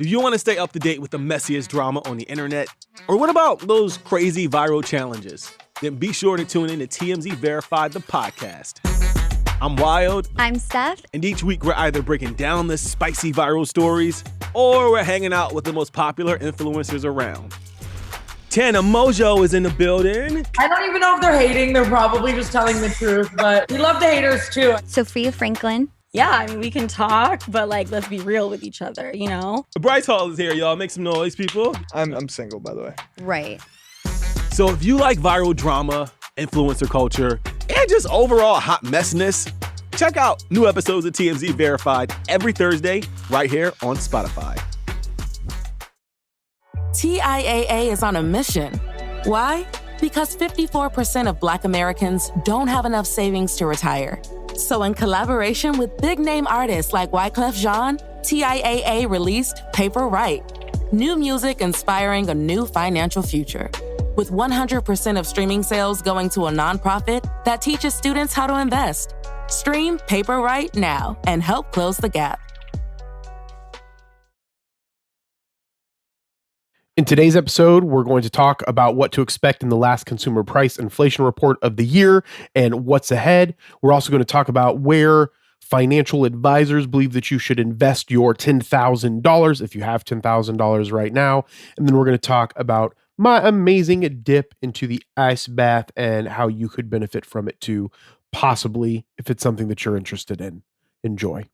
Do you want to stay up to date with the messiest drama on the internet? Or what about those crazy viral challenges? Then be sure to tune in to TMZ Verified, the podcast. I'm Wild. I'm Steph. And each week we're either breaking down the spicy viral stories or we're hanging out with the most popular influencers around. Tana Mojo is in the building. I don't even know if they're hating. They're probably just telling the truth, but we love the haters too. Sophia Franklin. Yeah, I mean, we can talk, but let's be real with each other, you know? Bryce Hall is here, y'all. Make some noise, people. I'm single, by the way. Right. So if you like viral drama, influencer culture, and just overall hot messiness, check out new episodes of TMZ Verified every Thursday right here on Spotify. TIAA is on a mission. Why? Because 54% of Black Americans don't have enough savings to retire. So in collaboration with big-name artists like Wyclef Jean, TIAA released Paper Right, new music inspiring a new financial future. With 100% of streaming sales going to a nonprofit that teaches students how to invest. Stream Paper Right now and help close the gap. In today's episode, we're going to talk about what to expect in the last consumer price inflation report of the year and what's ahead. We're also going to talk about where financial advisors believe that you should invest your $10,000 if you have $10,000 right now. And then we're going to talk about my amazing dip into the ice bath and how you could benefit from it too, possibly if it's something that you're interested in. Enjoy.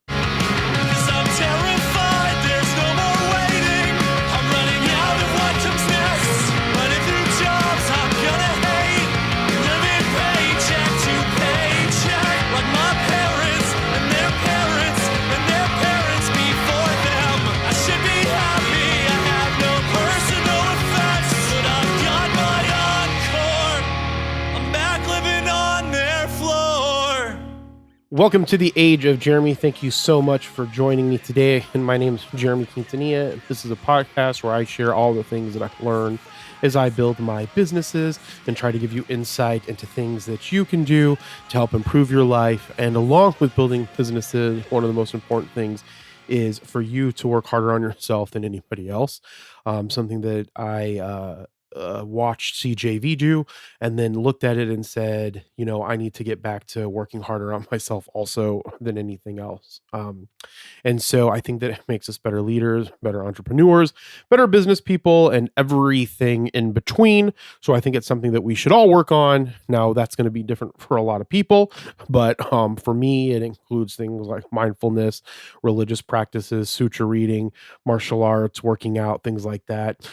Welcome to the Age of Jeremy. Thank you so much for joining me today. And my name is Jeremy Quintanilla. This is a podcast where I share all the things that I've learned as I build my businesses and try to give you insight into things that you can do to help improve your life. And along with building businesses, one of the most important things is for you to work harder on yourself than anybody else. Something that I watched CJV do and then looked at it and said, you know, I need to get back to working harder on myself also than anything else. And so I think that it makes us better leaders, better entrepreneurs, better business people, and everything in between. So I think it's something that we should all work on. Now that's going to be different for a lot of people, but for me, it includes things like mindfulness, religious practices, sutra reading, martial arts, working out, things like that.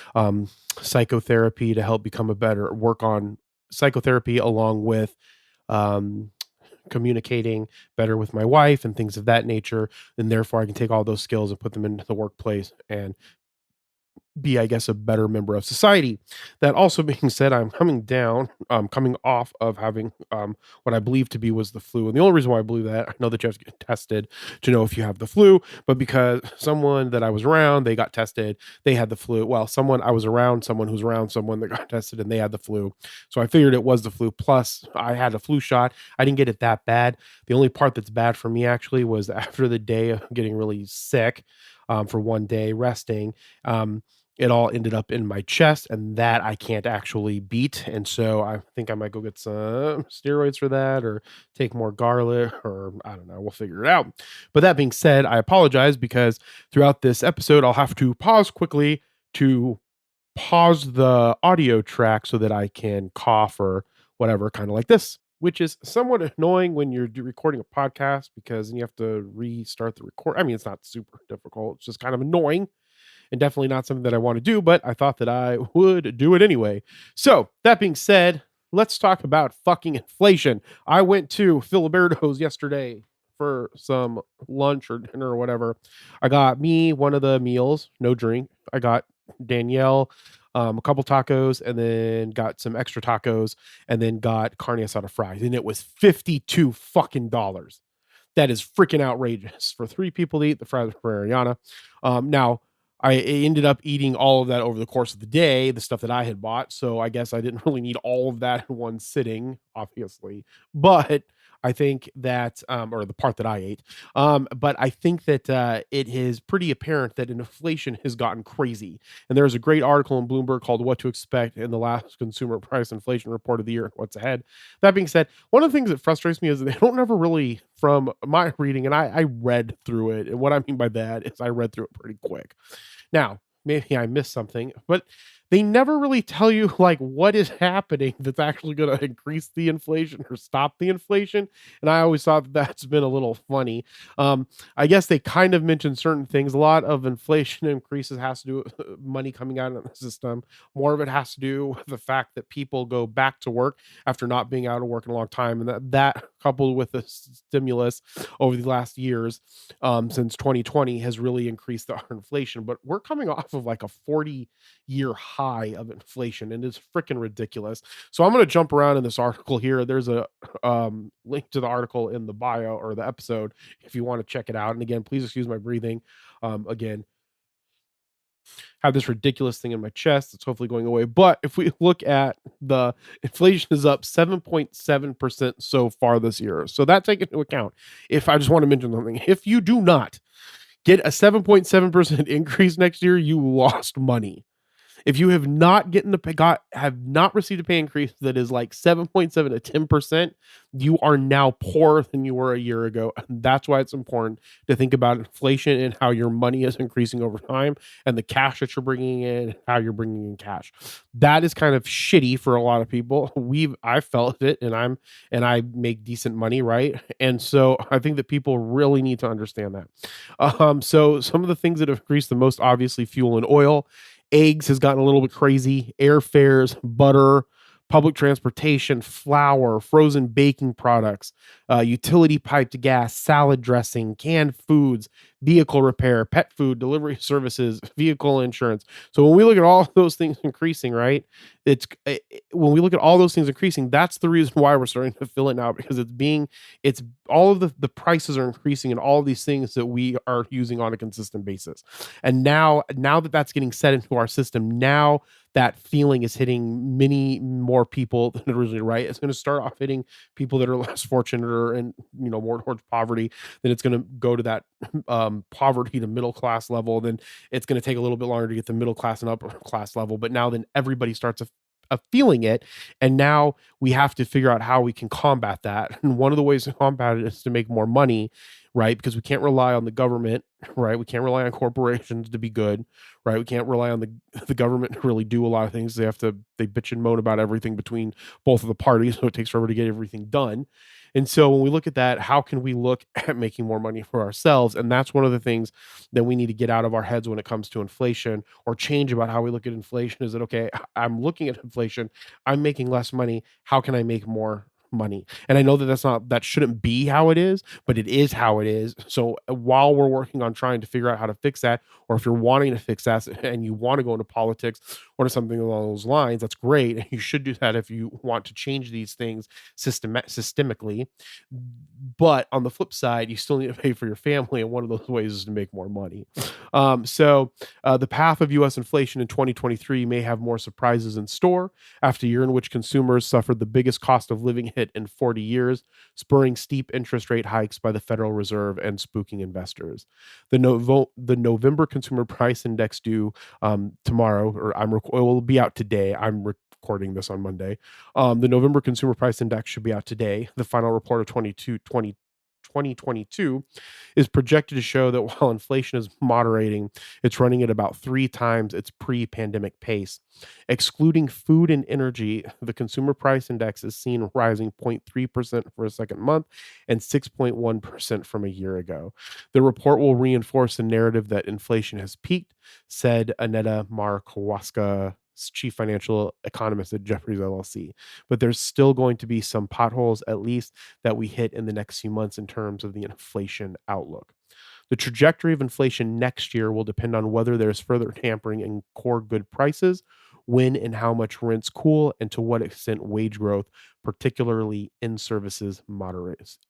Psychotherapy to help become work on psychotherapy along with communicating better with my wife and things of that nature. And therefore I can take all those skills and put them into the workplace and be, I guess, a better member of society. That also being said, I'm coming off of having what I believe to be was the flu. And the only reason why I believe that, I know that you have to get tested to know if you have the flu, but because someone that I was around, they got tested, they had the flu. Well, someone I was around, someone who's around someone that got tested and they had the flu. So I figured it was the flu. Plus I had a flu shot. I didn't get it that bad. The only part that's bad for me actually was after the day of getting really sick for one day resting, it all ended up in my chest, and that I can't actually beat. And so I think I might go get some steroids for that or take more garlic, or I don't know, we'll figure it out. But that being said, I apologize because throughout this episode, I'll have to pause quickly to pause the audio track so that I can cough or whatever, kind of like this, which is somewhat annoying when you're recording a podcast because then you have to restart the record. I mean, it's not super difficult. It's just kind of annoying. And definitely not something that I want to do, but I thought that I would do it anyway. So that being said, let's talk about fucking inflation. I went to Filiberto's yesterday for some lunch or dinner or whatever. I got me one of the meals, no drink. I got Danielle a couple tacos, and then got some extra tacos, and then got carne asada fries, and it was $52 fucking dollars. That is freaking outrageous for 3 people to eat the fries for Ariana. Now, I ended up eating all of that over the course of the day, the stuff that I had bought. So I guess I didn't really need all of that in one sitting, obviously. But I think that, or the part that I ate. But I think that it is pretty apparent that inflation has gotten crazy. And there's a great article in Bloomberg called What to Expect in the Last Consumer Price Inflation Report of the Year and What's Ahead. That being said, one of the things that frustrates me is that they don't ever really, from my reading, and I read through it. And what I mean by that is I read through it pretty quick. Now, maybe I missed something, but they never really tell you like what is happening that's actually going to increase the inflation or stop the inflation. And I always thought that that's been a little funny. I guess they kind of mentioned certain things. A lot of inflation increases has to do with money coming out of the system. More of it has to do with the fact that people go back to work after not being out of work in a long time, and that coupled with the stimulus over the last years, since 2020, has really increased our inflation. But we're coming off of like a 40-year high of inflation, and it's freaking ridiculous. So I'm going to jump around in this article here. There's a link to the article in the bio or the episode if you want to check it out. And again, please excuse my breathing. Again, have this ridiculous thing in my chest. It's hopefully going away. But if we look at the inflation is up 7.7% so far this year. So that take into account. If I just want to mention something, if you do not get a 7.7% increase next year, you lost money. If you have not have not received a pay increase that is like 7.7 to 10%, you are now poorer than you were a year ago. And that's why it's important to think about inflation and how your money is increasing over time, and the cash that you're bringing in, how you're bringing in cash. That is kind of shitty for a lot of people. I felt it, and I make decent money, right? And so I think that people really need to understand that. So some of the things that have increased the most, obviously fuel and oil. Eggs has gotten a little bit crazy. Airfares, butter, public transportation, flour, frozen baking products, utility piped gas, salad dressing, canned foods, vehicle repair, pet food, delivery services, vehicle insurance. So when we look at all those things increasing, right? When we look at all those things increasing, that's the reason why we're starting to feel it now, because it's all of the prices are increasing in all of these things that we are using on a consistent basis. And now that that's getting set into our system, now that feeling is hitting many more people than originally, right? It's going to start off hitting people that are less fortunate or and more towards poverty. Then it's going to go to that poverty to middle class level. Then it's going to take a little bit longer to get the middle class and upper class level. But now then everybody starts feeling it, and now we have to figure out how we can combat that. And one of the ways to combat it is to make more money, right? Because we can't rely on the government, right? We can't rely on corporations to be good, right? We can't rely on the government to really do a lot of things. They bitch and moan about everything between both of the parties, so it takes forever to get everything done. And so when we look at that, how can we look at making more money for ourselves? And that's one of the things that we need to get out of our heads when it comes to inflation, or change about how we look at inflation. Is that, okay, I'm looking at inflation, I'm making less money. How can I make more money? And I know that that shouldn't be how it is, but it is how it is. So while we're working on trying to figure out how to fix that, or if you're wanting to fix that and you want to go into politics or to something along those lines, that's great. You should do that if you want to change these things systemically. But on the flip side, you still need to pay for your family, and one of those ways is to make more money. So the path of U.S. inflation in 2023 may have more surprises in store after a year in which consumers suffered the biggest cost of living hit in 40 years, spurring steep interest rate hikes by the Federal Reserve and spooking investors. The November Consumer Price Index due tomorrow, or it will be out today. I'm recording this on Monday. The November Consumer Price Index should be out today. The final report of 2022 is projected to show that while inflation is moderating, it's running at about 3 times its pre-pandemic pace. Excluding food and energy, the consumer price index is seen rising 0.3% for a second month and 6.1% from a year ago. The report will reinforce the narrative that inflation has peaked, said Aneta Markowska, chief financial economist at Jefferies LLC. But there's still going to be some potholes, at least, that we hit in the next few months in terms of the inflation outlook. The trajectory of inflation next year will depend on whether there's further tampering in core good prices, when and how much rents cool, and to what extent wage growth, particularly in services, moderates.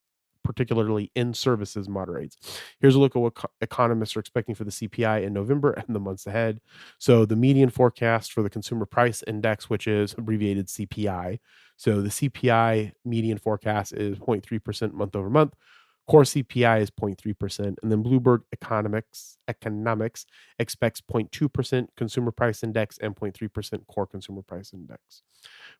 particularly in services, moderates. Here's a look at what economists are expecting for the CPI in November and the months ahead. So the median forecast for the Consumer Price Index, which is abbreviated CPI. So the CPI median forecast is 0.3% month over month. Core CPI is 0.3%, and then Bloomberg Economics expects 0.2% Consumer Price Index and 0.3% Core Consumer Price Index.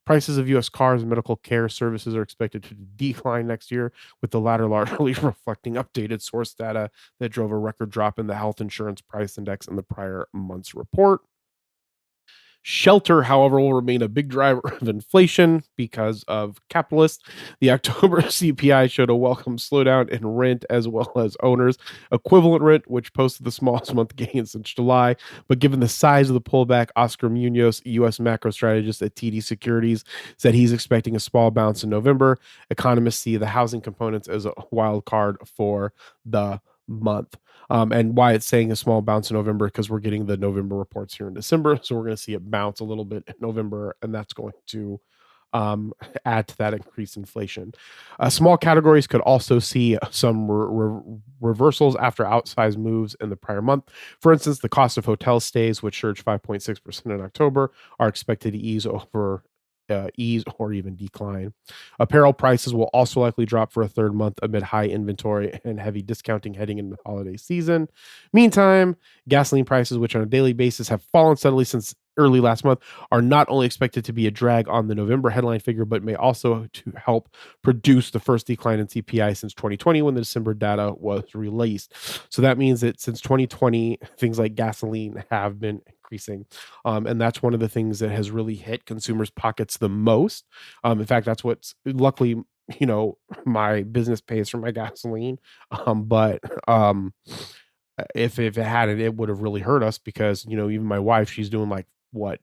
Prices of U.S. cars and medical care services are expected to decline next year, with the latter largely reflecting updated source data that drove a record drop in the health insurance price index in the prior month's report. Shelter, however, will remain a big driver of inflation because of capitalists. The October CPI showed a welcome slowdown in rent as well as owners' equivalent rent, which posted the smallest month gain since July. But given the size of the pullback, Oscar Munoz, U.S. macro strategist at TD Securities, said he's expecting a small bounce in November. Economists see the housing components as a wild card for the month. And why it's saying a small bounce in November, because we're getting the November reports here in December. So we're going to see it bounce a little bit in November, and that's going to add to that increased inflation. Small categories could also see some reversals after outsized moves in the prior month. For instance, the cost of hotel stays, which surged 5.6% in October, are expected to ease or even decline. Apparel prices will also likely drop for a third month amid high inventory and heavy discounting heading into the holiday season. Meantime, gasoline prices, which on a daily basis have fallen steadily since early last month, are not only expected to be a drag on the November headline figure, but may also to help produce the first decline in CPI since 2020 when the December data was released. So that means that since 2020, things like gasoline have been increasing. And that's one of the things that has really hit consumers' pockets the most. In fact, that's what's luckily, my business pays for my gasoline. But if it hadn't, it would have really hurt us because, even my wife, she's doing like what,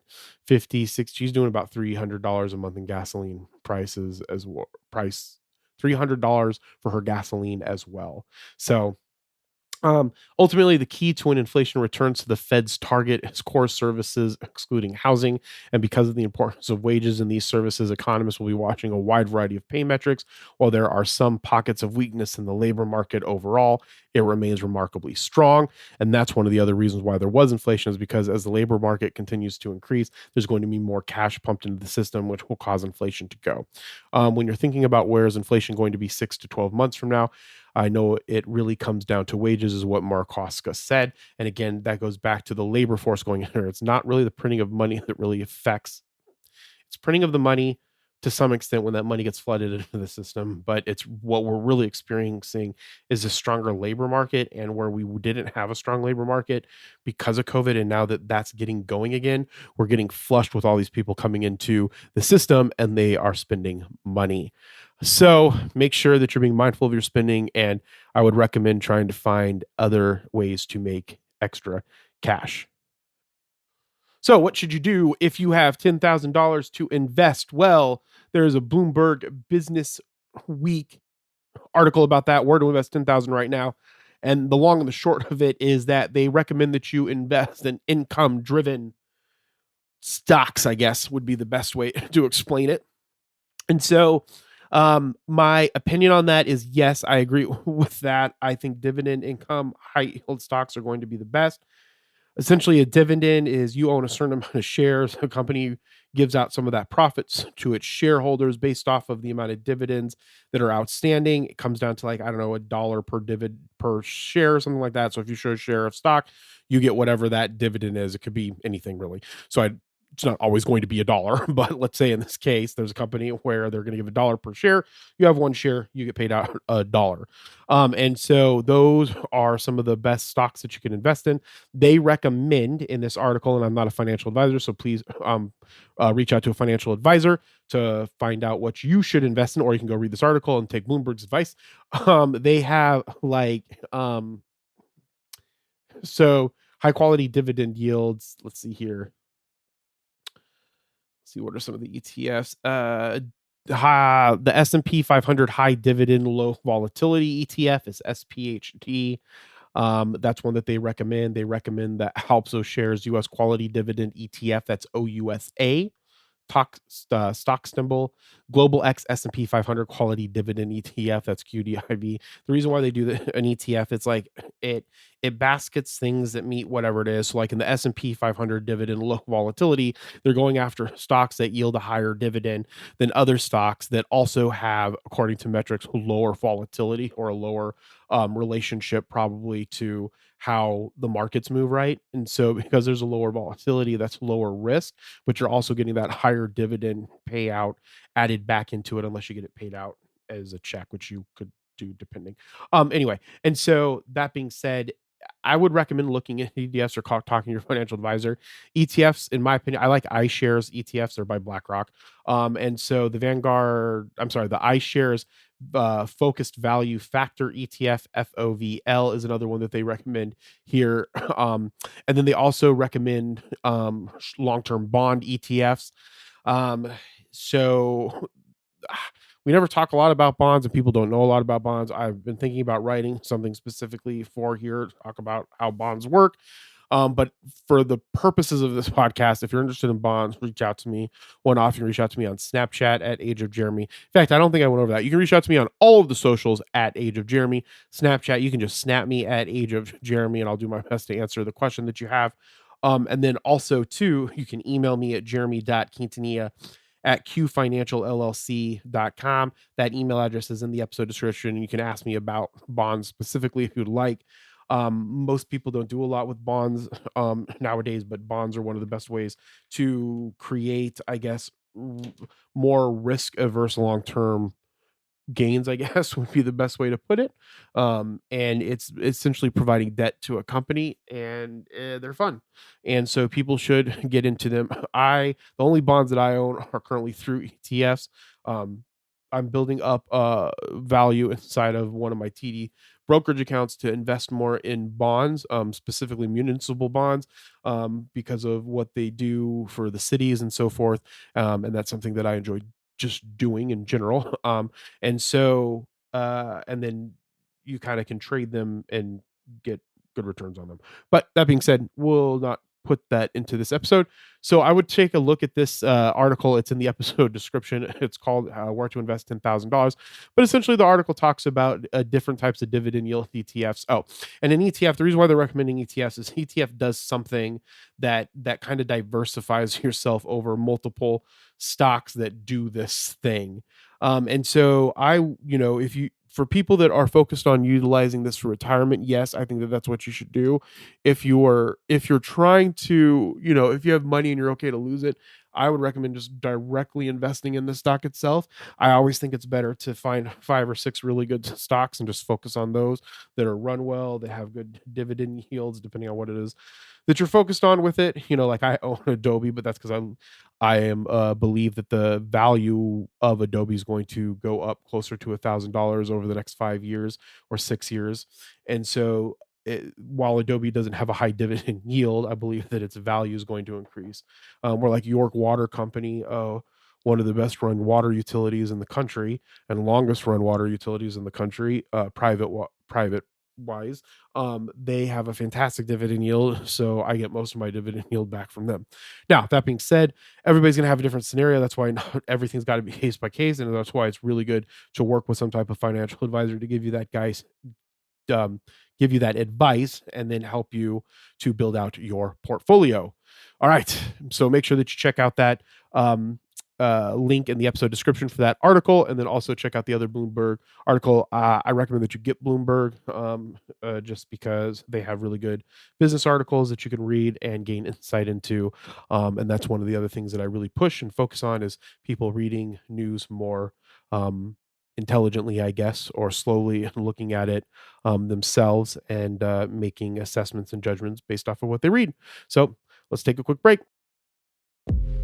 50, 60, she's doing about $300 a month in gasoline prices as well. $300 for her gasoline as well. So ultimately, the key to an inflation returns to the Fed's target is core services, excluding housing. And because of the importance of wages in these services, economists will be watching a wide variety of pay metrics. While there are some pockets of weakness in the labor market overall, it remains remarkably strong. And that's one of the other reasons why there was inflation, is because as the labor market continues to increase, there's going to be more cash pumped into the system, which will cause inflation to go. When you're thinking about where is inflation going to be 6 to 12 months from now, I know it really comes down to wages, is what Mark Hoska said. And again, that goes back to the labor force going in there. It's not really the printing of money that really affects. It's printing of the money to some extent when that money gets flooded into the system. But it's what we're really experiencing is a stronger labor market, and where we didn't have a strong labor market because of COVID. And now that that's getting going again, we're getting flushed with all these people coming into the system and they are spending money. So make sure that you're being mindful of your spending, and I would recommend trying to find other ways to make extra cash. So what should you do if you have $10,000 to invest? Well, there's a Bloomberg Business Week article about that, where to invest $10,000 right now. And the long and the short of it is that they recommend that you invest in income-driven stocks, I guess would be the best way to explain it. And so my opinion on that is, yes, I agree with that. I think dividend income, high yield stocks are going to be the best. Essentially, a dividend is you own a certain amount of shares. A company gives out some of that profits to its shareholders based off of the amount of dividends that are outstanding. It comes down to like, I don't know, $1 per dividend per share, something like that. So if you show a share of stock, you get whatever that dividend is. It could be anything really. So it's not always going to be $1, but let's say in this case, there's a company where they're going to give $1 per share. You have one share, you get paid out $1. And so those are some of the best stocks that you can invest in. They recommend in this article, and I'm not a financial advisor, so please reach out to a financial advisor to find out what you should invest in, or you can go read this article and take Bloomberg's advice. They have so high quality dividend yields. Let's see here. See what are some of the ETFs. The S&P 500 high dividend low volatility ETF is SPHD. That's one that they recommend. They recommend that Halpso shares US quality dividend ETF. That's OUSA. Stock symbol. Global X S&P 500 Quality Dividend ETF. That's QDIV. The reason why they do an ETF, it's like it baskets things that meet whatever it is. So like in the S&P 500 dividend low volatility, they're going after stocks that yield a higher dividend than other stocks that also have, according to metrics, lower volatility or a lower relationship probably to how the markets move, right? And so because there's a lower volatility, that's lower risk, but you're also getting that higher dividend payout added back into it, unless you get it paid out as a check, which you could do depending. Anyway, and so that being said, I would recommend looking at ETFs or talking to your financial advisor. ETFs, in my opinion, I like iShares ETFs. They're by BlackRock. And so the iShares Focused Value Factor ETF, FOVL, is another one that they recommend here. And then they also recommend long-term bond ETFs. So we never talk a lot about bonds, and people don't know a lot about bonds. I've been thinking about writing something specifically for here to talk about how bonds work. But for the purposes of this podcast, if you're interested in bonds, reach out to me. One-off, you can reach out to me on Snapchat at Age of Jeremy. In fact, I don't think I went over that. You can reach out to me on all of the socials at Age of Jeremy. Snapchat, you can just snap me at Age of Jeremy, and I'll do my best to answer the question that you have. And then also, too, you can email me at jeremy.quintanilla@qfinancialllc.com. That email address is in the episode description. You can ask me about bonds specifically if you'd like. Most people don't do a lot with bonds nowadays, but bonds are one of the best ways to create, I guess, more risk-averse long-term gains, I guess, would be the best way to put it. And it's essentially providing debt to a company, and they're fun. And so people should get into them. The only bonds that I own are currently through ETFs. I'm building up value inside of one of my TD brokerage accounts to invest more in bonds, specifically municipal bonds, because of what they do for the cities and so forth. And that's something that I enjoy just doing in general. And so, and then you kind of can trade them and get good returns on them. But that being said, we'll not put that into this episode. So I would take a look at this article. It's in the episode description. It's called Where to Invest $10,000. But essentially the article talks about different types of dividend yield ETFs. Oh, and an ETF, the reason why they're recommending ETFs is ETF does something that kind of diversifies yourself over multiple stocks that do this thing. And so for people that are focused on utilizing this for retirement, yes, I think that that's what you should do. If you're trying to, if you have money and you're okay to lose it, I would recommend just directly investing in the stock itself. I always think it's better to find 5 or 6 really good stocks and just focus on those that are run well, that have good dividend yields, depending on what it is that you're focused on with it. Like I own Adobe, but that's because I am believe that the value of Adobe is going to go up closer to $1,000 over the next 5 years or 6 years. And so while Adobe doesn't have a high dividend yield, I believe that its value is going to increase. We're like York Water Company, one of the best run water utilities in the country and longest run water utilities in the country, private wise. They have a fantastic dividend yield, so I get most of my dividend yield back from them. Now, that being said, everybody's going to have a different scenario. That's why not everything's got to be case by case, and that's why it's really good to work with some type of financial advisor to give you that give you that advice and then help you to build out your portfolio. All right, so make sure that you check out that link in the episode description for that article, and then also check out the other Bloomberg article. I recommend that you get Bloomberg just because they have really good business articles that you can read and gain insight into, and that's one of the other things that I really push and focus on is people reading news more intelligently, I guess, or slowly looking at it themselves and making assessments and judgments based off of what they read. So let's take a quick break.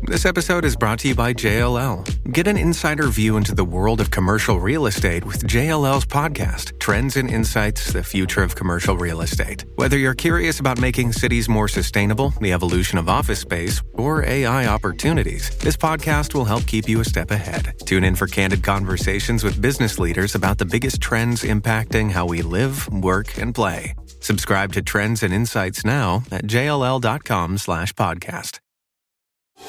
This episode is brought to you by JLL. Get an insider view into the world of commercial real estate with JLL's podcast, Trends and Insights, the Future of Commercial Real Estate. Whether you're curious about making cities more sustainable, the evolution of office space, or AI opportunities, this podcast will help keep you a step ahead. Tune in for candid conversations with business leaders about the biggest trends impacting how we live, work, and play. Subscribe to Trends and Insights now at jll.com/podcast.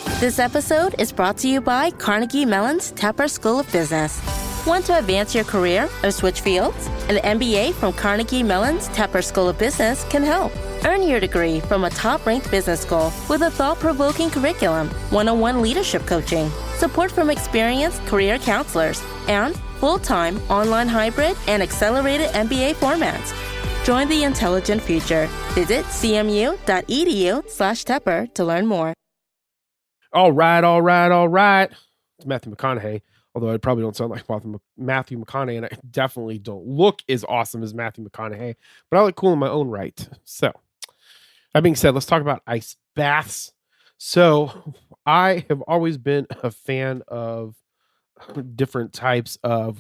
This episode is brought to you by Carnegie Mellon's Tepper School of Business. Want to advance your career or switch fields? An MBA from Carnegie Mellon's Tepper School of Business can help. Earn your degree from a top-ranked business school with a thought-provoking curriculum, one-on-one leadership coaching, support from experienced career counselors, and full-time, online hybrid, and accelerated MBA formats. Join the intelligent future. Visit cmu.edu/Tepper to learn more. All right. It's Matthew McConaughey. Although I probably don't sound like Matthew McConaughey, and I definitely don't look as awesome as Matthew McConaughey, but I look cool in my own right. So, that being said, let's talk about ice baths. So, I have always been a fan of different types of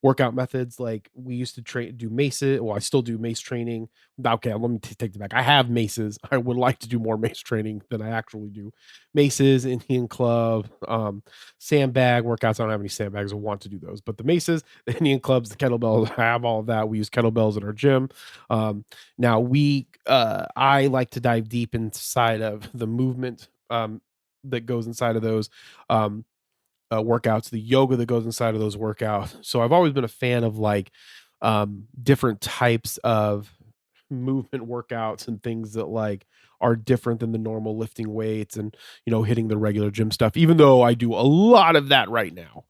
workout methods. Like we used to do maces. Well, I still do mace training. Okay, let me take it back. I have maces. I would like to do more mace training than I actually do. Maces, Indian club, sandbag workouts. I don't have any sandbags. I want to do those, but the maces, the Indian clubs, the kettlebells, I have all of that. We use kettlebells in our gym. Now I like to dive deep inside of the movement that goes inside of those. Workouts, the yoga that goes inside of those workouts. So I've always been a fan of like different types of movement workouts and things that like are different than the normal lifting weights and, you know, hitting the regular gym stuff, even though I do a lot of that right now.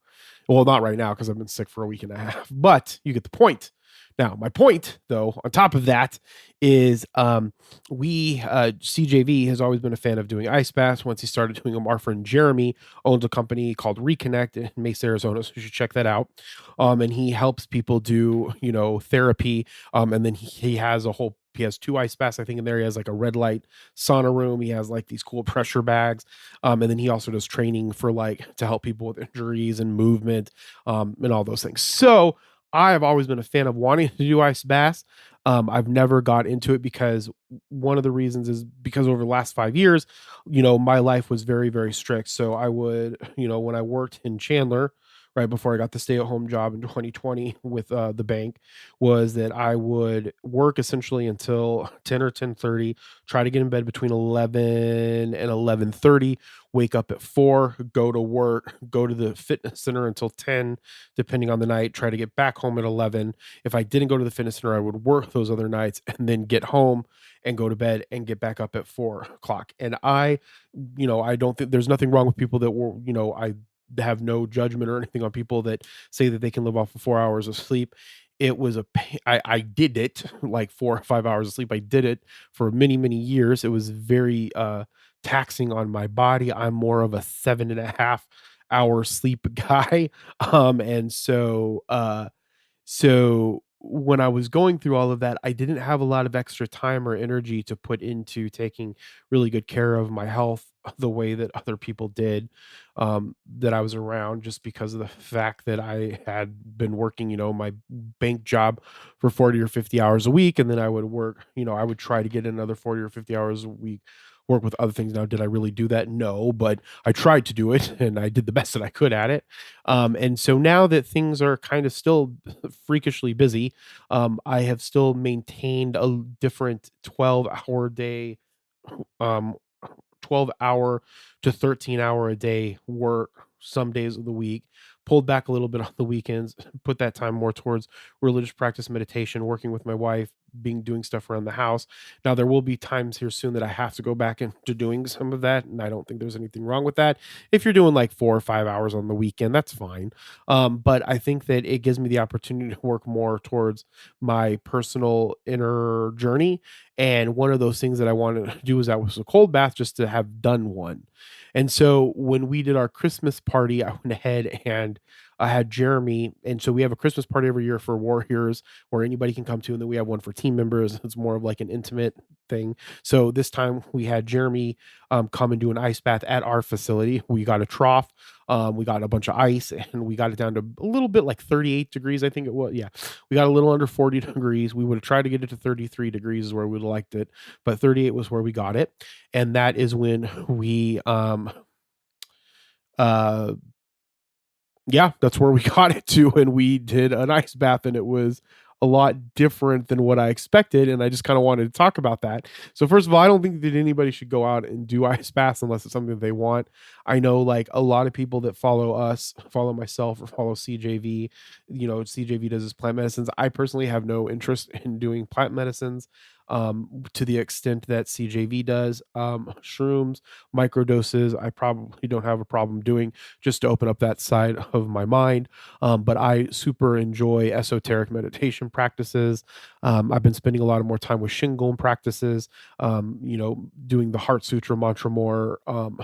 Well, not right now because I've been sick for a week and a half, but you get the point. Now, my point, though, on top of that, is CJV has always been a fan of doing ice baths. Once he started doing them, our friend Jeremy owns a company called Reconnect in Mesa, Arizona, so you should check that out. And he helps people do, you know, therapy. And then he has he has 2 ice baths, I think, in there. He has like a red light sauna room. He has like these cool pressure bags. And then he also does training for like to help people with injuries and movement and all those things. So I have always been a fan of wanting to do ice baths. I've never got into it because one of the reasons is because over the last 5 years, you know, my life was very, very strict. So I would, you know, when I worked in Chandler, right before I got the stay-at-home job in 2020 with the bank, was that I would work essentially until 10 or 10:30, try to get in bed between 11 and 11:30, wake up at 4, go to work, go to the fitness center until 10, depending on the night, try to get back home at 11. If I didn't go to the fitness center, I would work those other nights and then get home and go to bed and get back up at 4 o'clock. And I don't think there's nothing wrong with people that were, you know, I have no judgment or anything on people that say that they can live off of 4 hours of sleep. It was I did it like 4 or 5 hours of sleep. I did it for many, many years. It was very taxing on my body. I'm more of a 7.5 hour sleep guy. And so when I was going through all of that, I didn't have a lot of extra time or energy to put into taking really good care of my health the way that other people did, that I was around, just because of the fact that I had been working, you know, my bank job for 40 or 50 hours a week. And then I would work, you know, I would try to get another 40 or 50 hours a week, work with other things. Now, did I really do that? No, but I tried to do it and I did the best that I could at it. And so now that things are kind of still freakishly busy, I have still maintained a different 12-hour day, 12-hour to 13-hour a day work some days of the week, pulled back a little bit on the weekends, put that time more towards religious practice, meditation, working with my wife, doing stuff around the house. Now, there will be times here soon that I have to go back into doing some of that, and I don't think there's anything wrong with that. If you're doing like 4 or 5 hours on the weekend, that's fine. But I think that it gives me the opportunity to work more towards my personal inner journey. And one of those things that I wanted to do was a cold bath, just to have done one. And so when we did our Christmas party, I went ahead and I had Jeremy. And so we have a Christmas party every year for Warriors where anybody can come to. And then we have one for team members. It's more of like an intimate thing. So this time we had Jeremy come and do an ice bath at our facility. We got a trough. We got a bunch of ice and we got it down to a little bit like 38 degrees, I think it was. Yeah, we got a little under 40 degrees. We would have tried to get it to 33 degrees is where we would have liked it, but 38 was where we got it. And that is when we, yeah, that's where we got it to. And we did an ice bath and it was a lot different than what I expected, and I just kind of wanted to talk about that. So first of all, I don't think that anybody should go out and do ice baths unless it's something that they want. I know like a lot of people that follow us, follow myself, or follow CJV. CJV does his plant medicines. I personally have no interest in doing plant medicines to the extent that CJV does. Shrooms, microdoses, I probably don't have a problem doing, just to open up that side of my mind. But I super enjoy esoteric meditation practices. I've been spending a lot of more time with Shingon practices, doing the Heart Sutra mantra more,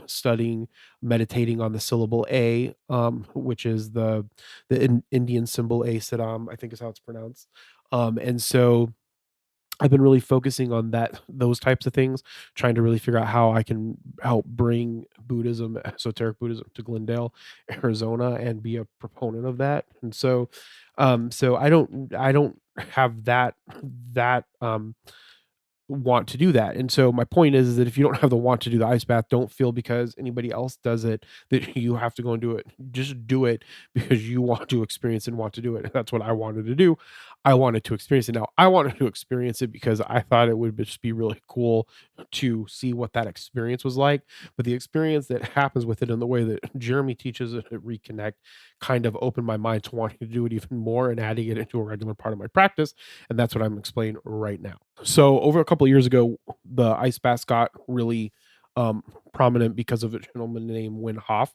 studying, meditating on the syllable A, which is the Indian symbol A Siddham, I think is how it's pronounced. And so I've been really focusing on those types of things, trying to really figure out how I can help bring Buddhism, esoteric Buddhism, to Glendale, Arizona, and be a proponent of that. And so I don't have that want to do that. And so my point is that if you don't have the want to do the ice bath, don't feel because anybody else does it that you have to go and do it. Just do it because you want to experience and want to do it. That's what I wanted to do. I wanted to experience it. Now I wanted to experience it because I thought it would just be really cool to see what that experience was like. But the experience that happens with it and the way that Jeremy teaches it at Reconnect kind of opened my mind to wanting to do it even more and adding it into a regular part of my practice. And that's what I'm explaining right now. So over a couple of years ago, the ice baths got really prominent because of a gentleman named Wim Hof.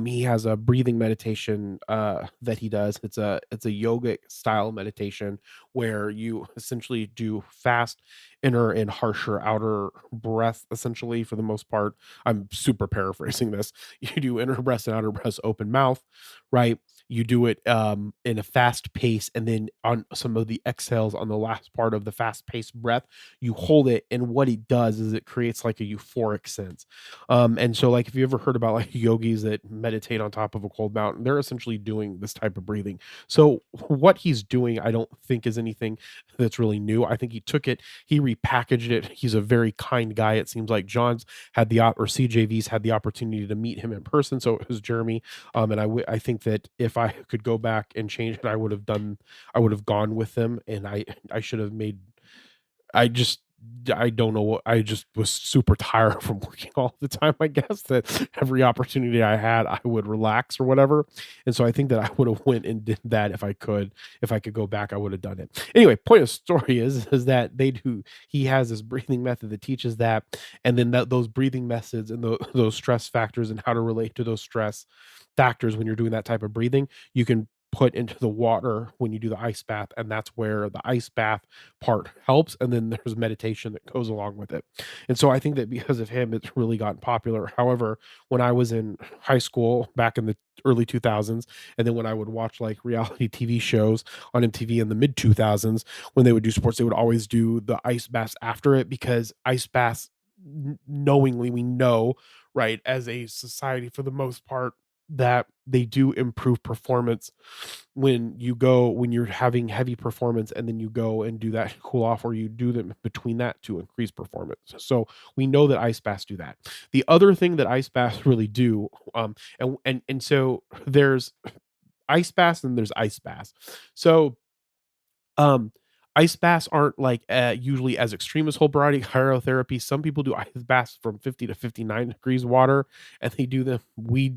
He has a breathing meditation that he does. It's a yogic style meditation where you essentially do fast inner and harsher outer breath, essentially, for the most part. I'm super paraphrasing this. You do inner breaths and outer breaths open mouth, right? You do it in a fast pace, and then on some of the exhales on the last part of the fast paced breath, you hold it, and what it does is it creates like a euphoric sense. And so like if you ever heard about like yogis that meditate on top of a cold mountain, they're essentially doing this type of breathing. So what he's doing, I don't think is anything that's really new. I think he took it, he repackaged it. He's a very kind guy. It seems like John's had or CJV's had the opportunity to meet him in person. So it was Jeremy. And I think that if I could go back and change it, I would have gone with them, and I should have made, I don't know what, I just was super tired from working all the time. I guess that every opportunity I had, I would relax or whatever. And so I think that I would have went and did that if I could go back, I would have done it. Anyway, point of story is that he has this breathing method that teaches that. And then those breathing methods and those stress factors and how to relate to those stress factors when you're doing that type of breathing, you can put into the water when you do the ice bath, and that's where the ice bath part helps, and then there's meditation that goes along with it. And so I think that because of him, it's really gotten popular. However, when I was in high school back in the early 2000s, and then when I would watch like reality TV shows on MTV in the mid 2000s, when they would do sports, they would always do the ice baths after it, because ice baths, knowingly, we know, right, as a society for the most part, that they do improve performance when you're having heavy performance, and then you go and do that cool off, or you do them between that to increase performance. So we know that ice baths do that. The other thing that ice baths really do, and so there's ice baths and there's ice baths. So ice baths aren't like usually as extreme as whole body cryotherapy. Some people do ice baths from 50 to 59 degrees water, and they do them. We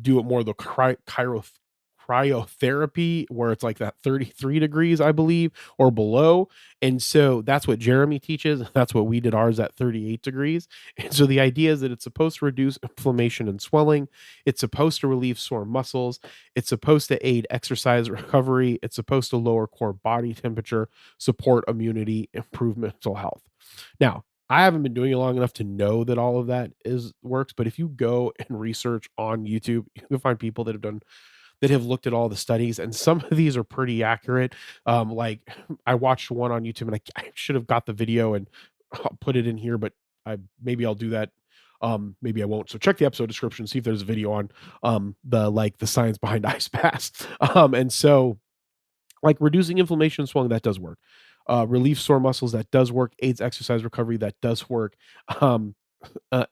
do it more the cryotherapy, where it's like that 33 degrees, I believe, or below. And so that's what Jeremy teaches. That's what we did ours at 38 degrees. And so the idea is that it's supposed to reduce inflammation and swelling. It's supposed to relieve sore muscles. It's supposed to aid exercise recovery. It's supposed to lower core body temperature, support immunity, improve mental health. Now, I haven't been doing it long enough to know that all of that works, but if you go and research on YouTube, you can find people that have looked at all the studies, and some of these are pretty accurate. Like I watched one on YouTube, and I should have got the video and I'll put it in here, but maybe I'll do that. Maybe I won't. So check the episode description, see if there's a video on the science behind ice baths. And so like reducing inflammation and swelling, that does work. Relieve sore muscles, that does work. Aids exercise recovery, that does work.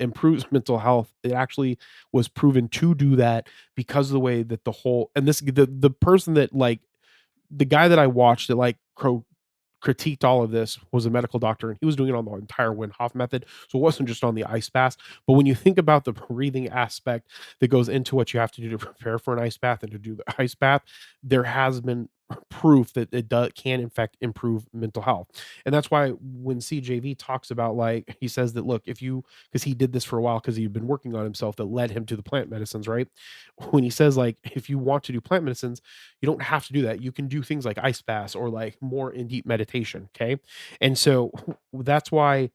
Improves mental health. It actually was proven to do that because of the way that the person that like the guy that I watched that like critiqued all of this was a medical doctor, and he was doing it on the entire Wim Hof method. So it wasn't just on the ice bath. But when you think about the breathing aspect that goes into what you have to do to prepare for an ice bath and to do the ice bath, there has been proof that can in fact improve mental health. And that's why when CJV talks about, like, he says that, look, if you, because he did this for a while because he'd been working on himself, that led him to the plant medicines, right? When he says, like, if you want to do plant medicines, you don't have to do that. You can do things like ice baths or like more in deep meditation. Okay. And so that's why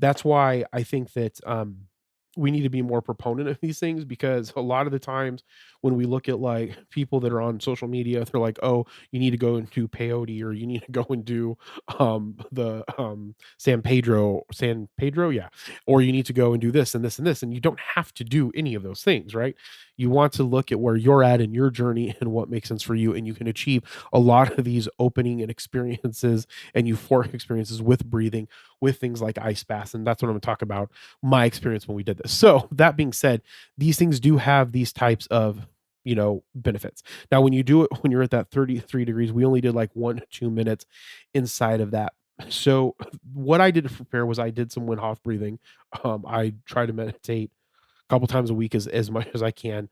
I think that we need to be more proponent of these things, because a lot of the times when we look at like people that are on social media, they're like, oh, you need to go and do peyote, or you need to go and do the San Pedro, yeah, or you need to go and do this and this and this, and you don't have to do any of those things, right? You want to look at where you're at in your journey and what makes sense for you, and you can achieve a lot of these opening and experiences and euphoric experiences with breathing, with things like ice baths. And that's what I'm going to talk about, my experience when we did this. So that being said, these things do have these types of, benefits. Now, when you do it, when you're at that 33 degrees, we only did like 1 to 2 minutes inside of that. So what I did to prepare was I did some Wim Hof breathing. I try to meditate a couple times a week as much as I can,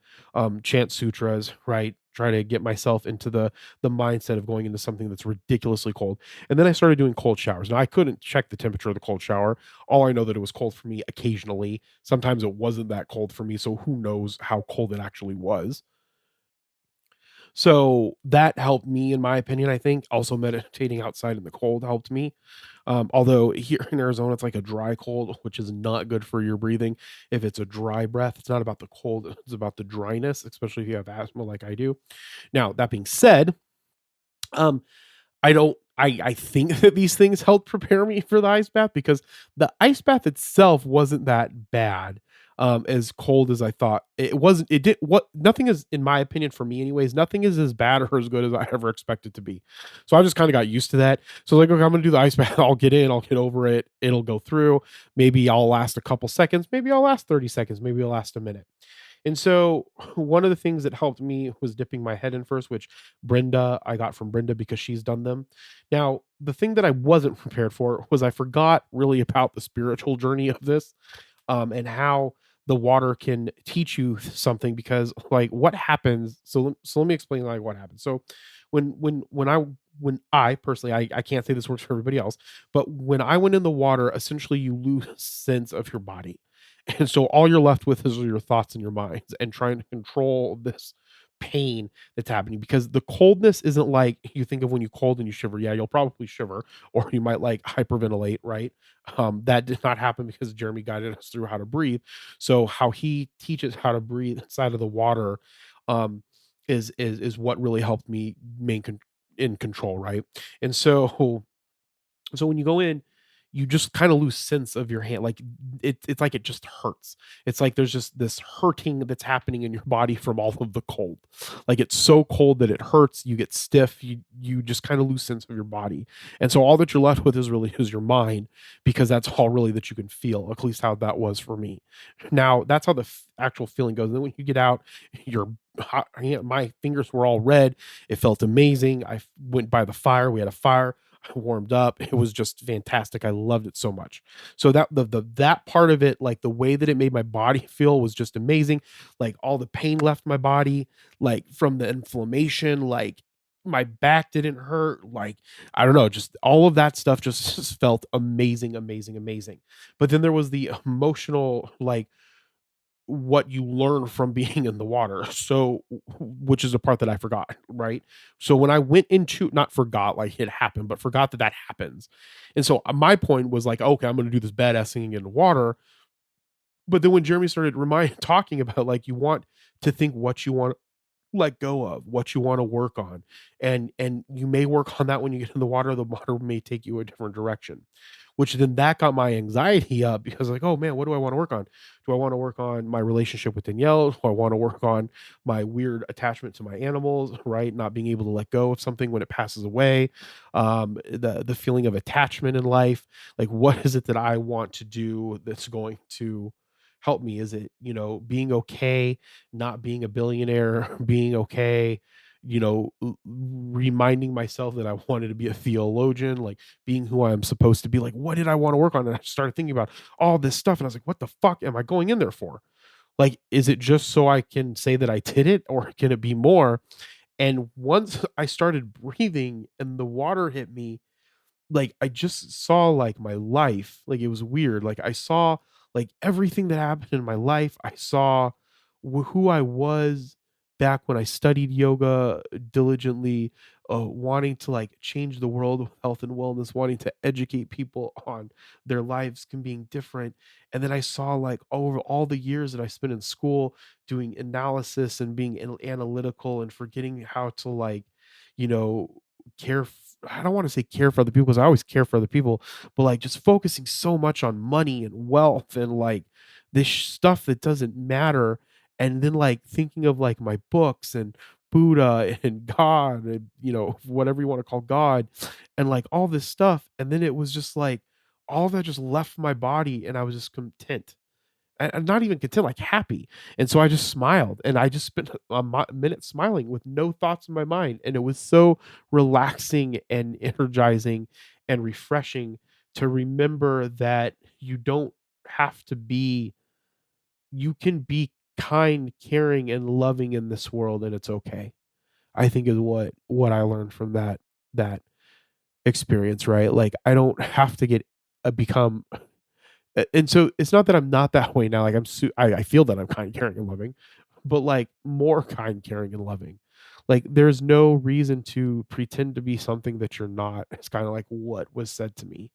chant sutras, right? Try to get myself into the mindset of going into something that's ridiculously cold. And then I started doing cold showers. Now, I couldn't check the temperature of the cold shower. All I know that it was cold for me occasionally. Sometimes it wasn't that cold for me, so who knows how cold it actually was. So that helped me, in my opinion. I think also meditating outside in the cold helped me. Although here in Arizona, it's like a dry cold, which is not good for your breathing. If it's a dry breath, it's not about the cold, it's about the dryness, especially if you have asthma like I do. Now, that being said, um, I think that these things helped prepare me for the ice bath, because the ice bath itself wasn't that bad. As cold as I thought. It wasn't, it did what nothing is, in my opinion, for me anyways, nothing is as bad or as good as I ever expected to be. So I just kind of got used to that. So like, okay, I'm gonna do the ice bath. I'll get in, I'll get over it, it'll go through. Maybe I'll last a couple seconds, maybe I'll last 30 seconds, maybe I'll last a minute. And so one of the things that helped me was dipping my head in first, which I got from Brenda because she's done them. Now, the thing that I wasn't prepared for was I forgot really about the spiritual journey of this, and how the water can teach you something, because like what happens, so let me explain like what happens. So when I personally, I can't say this works for everybody else, but when I went in the water, essentially you lose sense of your body. And so all you're left with is your thoughts and your minds, and trying to control this pain that's happening, because the coldness isn't like you think of when you cold and you shiver. Yeah, you'll probably shiver, or you might like hyperventilate, right? That did not happen because Jeremy guided us through how to breathe. So how he teaches how to breathe inside of the water, um, is what really helped me in control, right? And so when you go in, you just kind of lose sense of your hand. Like it's like it just hurts. It's like there's just this hurting that's happening in your body from all of the cold. Like it's so cold that it hurts. You get stiff. You just kind of lose sense of your body. And so all that you're left with is your mind, because that's all really that you can feel. At least how that was for me. Now that's how the actual feeling goes. And then when you get out, your my fingers were all red. It felt amazing. I went by the fire. We had a fire. I warmed up. It was just fantastic. I loved it so much. So that part of it, like the way that it made my body feel, was just amazing. Like all the pain left my body, like from the inflammation, like my back didn't hurt. Like, I don't know, just all of that stuff just felt amazing, amazing, amazing. But then there was the emotional, like, what you learn from being in the water. So, which is a part that I forgot, right? So when I went into, not forgot like it happened, but forgot that that happens. And so my point was like, okay, I'm going to do this badass thing in the water. But then when Jeremy started talking about, like, you want to think what you want let go of, what you want to work on, and you may work on that when you get in the water may take you a different direction, which then that got my anxiety up, because like, oh man, what do I want to work on? Do I want to work on my relationship with Danielle? Do I want to work on my weird attachment to my animals, right? Not being able to let go of something when it passes away, the feeling of attachment in life. Like, what is it that I want to do that's going to help me? Is it, being okay not being a billionaire, being okay, reminding myself that I wanted to be a theologian, like being who I'm supposed to be. Like, what did I want to work on? And I started thinking about all this stuff, and I was like, what the fuck am I going in there for? Like, is it just so I can say that I did it, or can it be more? And once I started breathing and the water hit me, like I just saw like my life. Like, it was weird. Like, I saw like everything that happened in my life. I saw who I was back when I studied yoga diligently, wanting to like change the world with health and wellness, wanting to educate people on their lives can being different. And then I saw like over all the years that I spent in school doing analysis and being analytical and forgetting how to like, you know, care. I don't want to say care for other people because I always care for other people, but like just focusing so much on money and wealth and like this stuff that doesn't matter. And then like thinking of like my books and Buddha and God and whatever you want to call God and like all this stuff. And then it was just like all that just left my body and I was just content. And not even content, like happy. And so I just smiled and I just spent a minute smiling with no thoughts in my mind. And it was so relaxing and energizing and refreshing to remember that you don't have to be, you can be kind, caring, and loving in this world, and it's okay. I think is what I learned from that experience, right? Like I don't have to get become and so it's not that I'm not that way now. Like I feel that I'm kind, caring, and loving, but like more kind, caring, and loving. Like there's no reason to pretend to be something that you're not. It's kind of like what was said to me.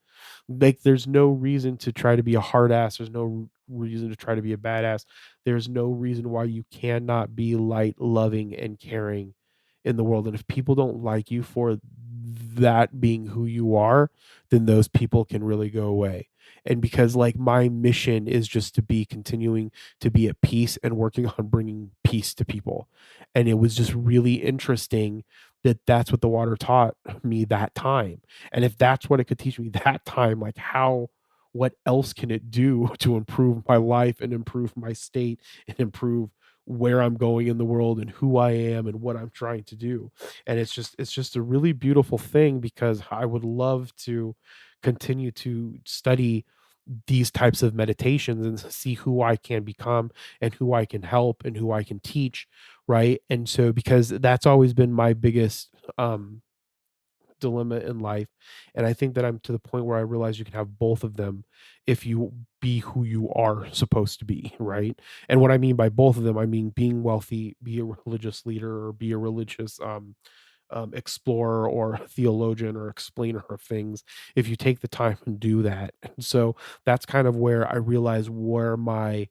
Like there's no reason to try to be a hard ass. There's no reason to try to be a badass. There's no reason why you cannot be light, loving, and caring in the world. And if people don't like you for that being who you are, then those people can really go away. And because like my mission is just to be continuing to be at peace and working on bringing peace to people. And it was just really interesting that that's what the water taught me that time. And if that's what it could teach me that time, like what else can it do to improve my life and improve my state and improve where I'm going in the world and who I am and what I'm trying to do. And it's just a really beautiful thing because I would love to continue to study these types of meditations and see who I can become and who I can help and who I can teach, right? And so because that's always been my biggest dilemma in life, and I think that I'm to the point where I realize you can have both of them if you be who you are supposed to be, right? And what I mean by both of them, I mean being wealthy, be a religious leader or be a religious explorer or theologian or explainer of things if you take the time and do that. And so that's kind of where I realize where my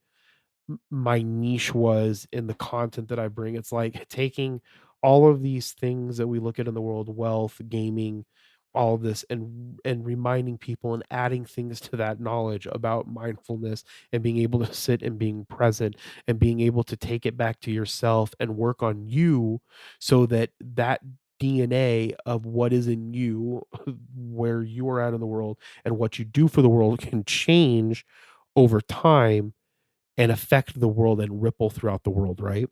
niche was in the content that I bring. It's like taking all of these things that we look at in the world, wealth, gaming, all of this, and reminding people and adding things to that knowledge about mindfulness and being able to sit and being present and being able to take it back to yourself and work on you so that that DNA of what is in you, where you are at in the world and what you do for the world can change over time and affect the world and ripple throughout the world, right?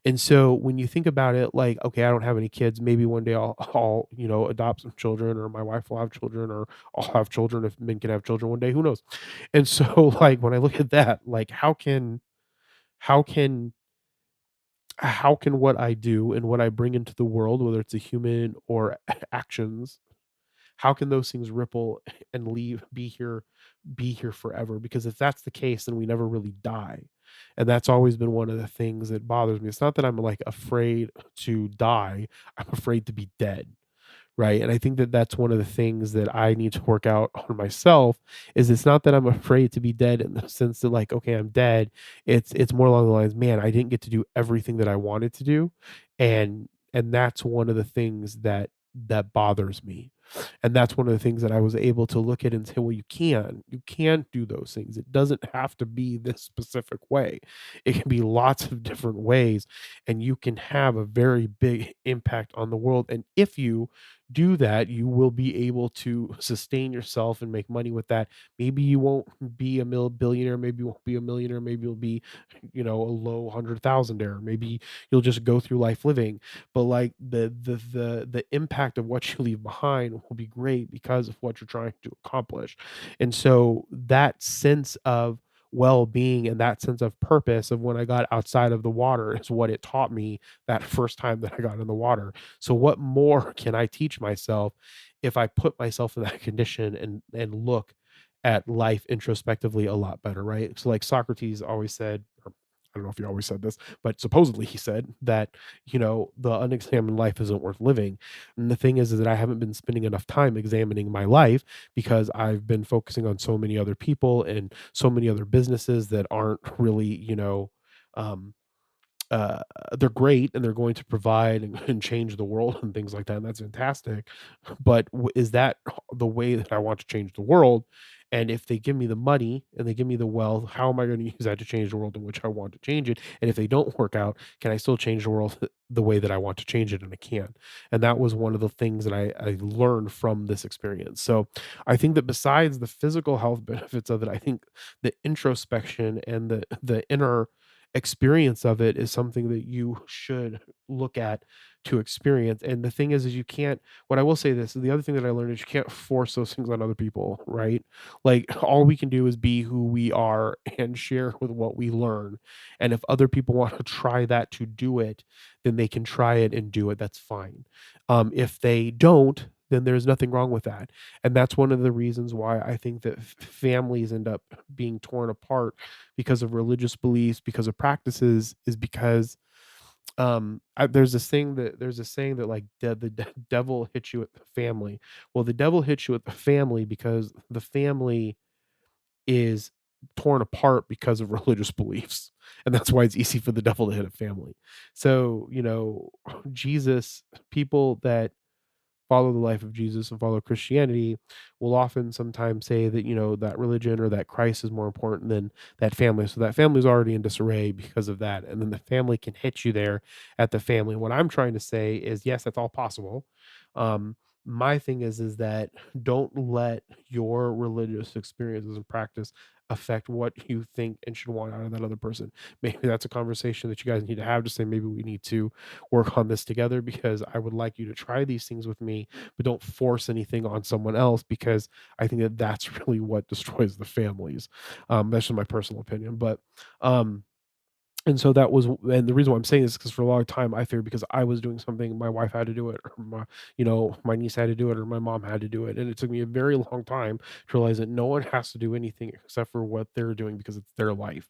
And so when you think about it, like, okay, I don't have any kids. Maybe one day I'll adopt some children, or my wife will have children, or I'll have children if men can have children one day. Who knows? And so, like, when I look at that, like, how can how can what I do and what I bring into the world, whether it's a human or actions, how can those things ripple and be here forever? Because if that's the case, then we never really die. And that's always been one of the things that bothers me. It's not that I'm like afraid to die, I'm afraid to be dead, right? And I think that that's one of the things that I need to work out on myself. Is it's not that I'm afraid to be dead in the sense that like, okay, I'm dead. It's more along the lines, man, I didn't get to do everything that I wanted to do. And that's one of the things that bothers me. And that's one of the things that I was able to look at and say, well, you can do those things. It doesn't have to be this specific way. It can be lots of different ways, and you can have a very big impact on the world. And if you do that, you will be able to sustain yourself and make money with that. Maybe you won't be a billionaire, maybe you won't be a millionaire, maybe you'll be, a low 100,000-aire. Maybe you'll just go through life living, but like the impact of what you leave behind will be great because of what you're trying to accomplish. And so that sense of well-being and that sense of purpose of when I got outside of the water is what it taught me that first time that I got in the water. So what more can I teach myself if I put myself in that condition and look at life introspectively a lot better, right? So like Socrates always said, or I don't know if he always said this, but supposedly he said that, the unexamined life isn't worth living. And the thing is that I haven't been spending enough time examining my life because I've been focusing on so many other people and so many other businesses that aren't really, um, uh, they're great and they're going to provide and change the world and things like that. And that's fantastic. But is that the way that I want to change the world? And if they give me the money and they give me the wealth, how am I going to use that to change the world in which I want to change it? And if they don't work out, can I still change the world the way that I want to change it? And I can. And that was one of the things that I learned from this experience. So I think that besides the physical health benefits of it, I think the introspection and the inner experience of it is something that you should look at to experience. And the thing is you can't, what I will say this, the other thing that I learned is you can't force those things on other people, right? Like all we can do is be who we are and share with what we learn. And if other people want to try that to do it, then they can try it and do it. That's fine. If they don't, then there's nothing wrong with that. And that's one of the reasons why I think that families end up being torn apart because of religious beliefs, because of practices, is because there's a saying that like the devil hits you at the family. Well, the devil hits you at the family because the family is torn apart because of religious beliefs, and that's why it's easy for the devil to hit a family. So Jesus, people that follow the life of Jesus and follow Christianity will often sometimes say that, that religion or that Christ is more important than that family. So that family is already in disarray because of that. And then the family can hit you there at the family. What I'm trying to say is, yes, that's all possible. My thing is that don't let your religious experiences and practice affect what you think and should want out of that other person. Maybe that's a conversation that you guys need to have to say, maybe we need to work on this together because I would like you to try these things with me, but don't force anything on someone else, because I think that that's really what destroys the families. That's just my personal opinion. But and so that was, and the reason why I'm saying this is because for a long time I figured because I was doing something, my wife had to do it, or my niece had to do it, or my mom had to do it. And it took me a very long time to realize that no one has to do anything except for what they're doing because it's their life,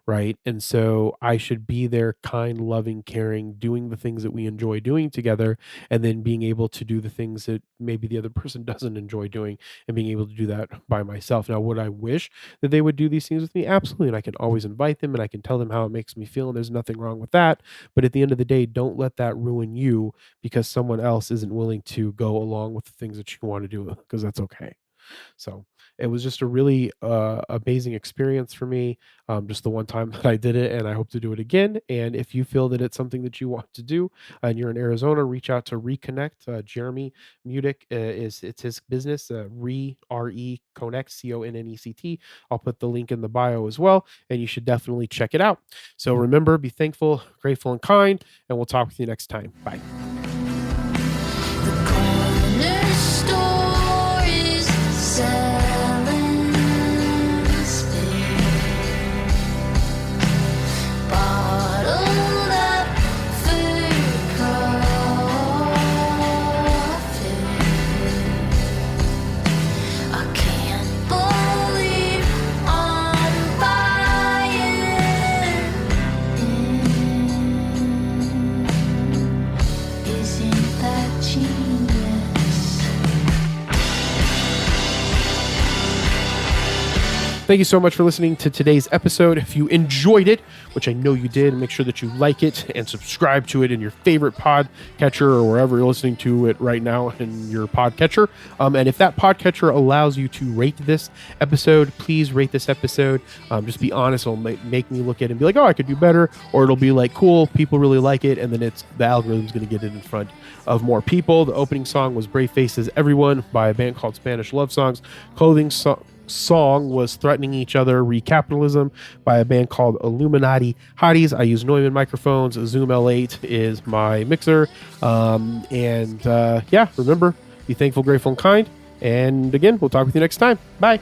right? And so I should be there, kind, loving, caring, doing the things that we enjoy doing together, and then being able to do the things that maybe the other person doesn't enjoy doing, and being able to do that by myself. Now, would I wish that they would do these things with me? Absolutely. And I can always invite them and I can tell them how it makes me feel, and there's nothing wrong with that. But at the end of the day, don't let that ruin you because someone else isn't willing to go along with the things that you want to do, because that's okay. So it was just a really amazing experience for me. Just the one time that I did it, and I hope to do it again. And if you feel that it's something that you want to do and you're in Arizona, reach out to Reconnect. Jeremy Mudick it's his business, RE Connect, CONNECT. I'll put the link in the bio as well, and you should definitely check it out. So remember, be thankful, grateful, and kind, and we'll talk with you next time. Bye. Thank you so much for listening to today's episode. If you enjoyed it, which I know you did, make sure that you like it and subscribe to it in your favorite podcatcher or wherever you're listening to it right now in your podcatcher. And if that podcatcher allows you to rate this episode, please rate this episode. Just be honest. It'll make me look at it and be like, oh, I could do better. Or it'll be like, cool, people really like it. And then the algorithm's going to get it in front of more people. The opening song was Brave Faces Everyone by a band called Spanish Love Songs. Clothing song was Threatening Each Other, Recapitalism by a band called Illuminati Hotties. I use Neumann microphones. Zoom L8 is my mixer. Remember, be thankful, grateful, and kind. And again, we'll talk with you next time. Bye.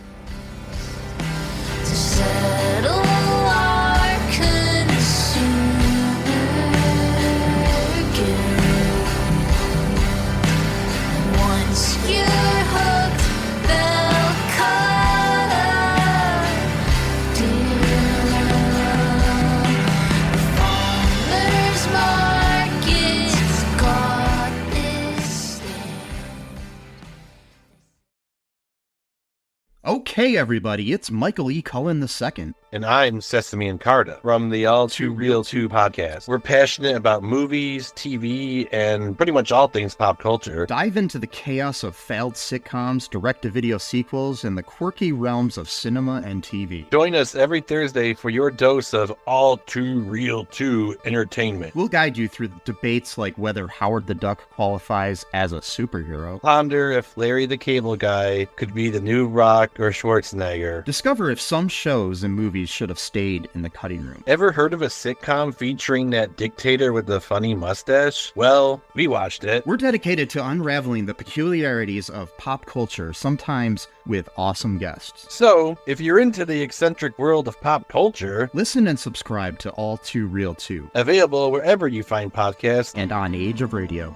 Okay, everybody, it's Michael E. Cullen II. And I'm Sesame and Carta from the All Too Real 2 podcast. We're passionate about movies, TV, and pretty much all things pop culture. Dive into the chaos of failed sitcoms, direct-to-video sequels, and the quirky realms of cinema and TV. Join us every Thursday for your dose of All Too Real 2 entertainment. We'll guide you through debates like whether Howard the Duck qualifies as a superhero. Ponder if Larry the Cable Guy could be the new Rock or Schwarzenegger. Discover if some shows and movies should have stayed in the cutting room. Ever heard of a sitcom featuring that dictator with the funny mustache? Well, we watched it. We're dedicated to unraveling the peculiarities of pop culture, sometimes with awesome guests. So, if you're into the eccentric world of pop culture, listen and subscribe to All Too Real 2. Available wherever you find podcasts and on Age of Radio.